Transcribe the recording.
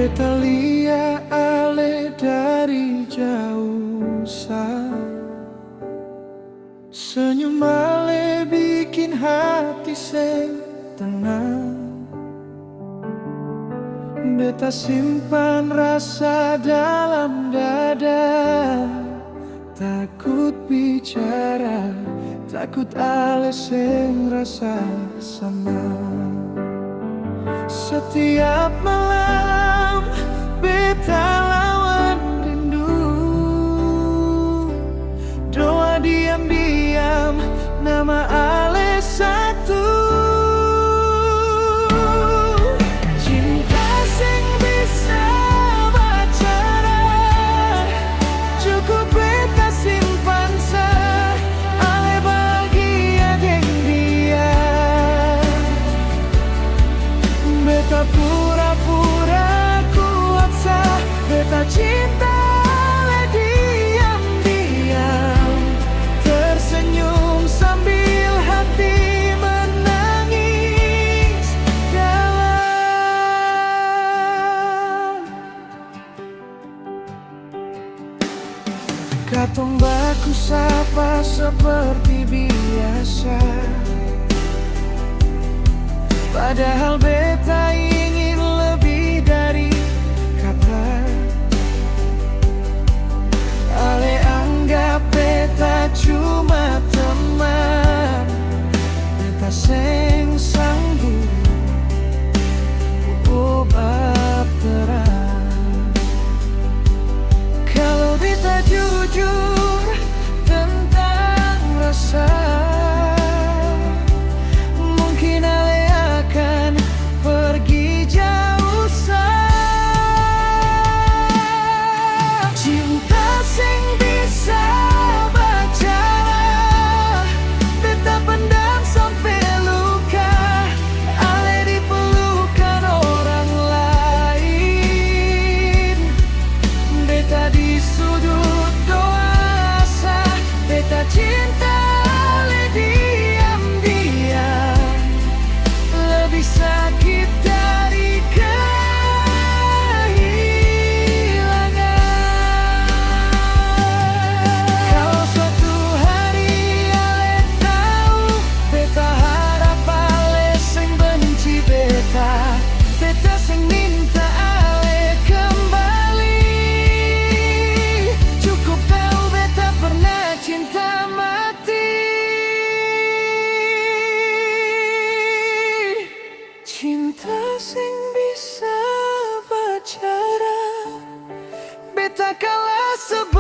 Beta lia ale dari jauh sa. Senyum ale bikin hati sing tenang. Beta simpan rasa dalam dada. Takut bicara, takut ale sing rasa sama. Setiap malam beta lawan rindu. Doa diam-diam nama ale satu. Cinta sing bisa bicara, cukup beta simpan sa. Ale bahagia deng dia. Beta pura-pura kuat sa. Beta cinta ale diam-diam, tersenyum sambil hati menangis dalam. Katong baku sapa seperti biasa, padahal beta ingin lebih dari kata. Ale anggap beta cuma teman. Beta seng sanggup ubah terang. Kalau beta jujur tentang rasa, mungkin ale akan pergi jauh sa. Cinta sing bisa bicara, beta pendam sampai luka. Ale dipelukan orang lain, beta di sudut doa sa. Beta cinta ale diam-diam, lebih sakit dari kehilangan. Kalau suatu hari ale tahu beta harap ale sing benci beta. Beta sing minta ale kembali. Cukup tahu beta pernah cinta mati. Cinta sing bisa bicara, beta kalah sebab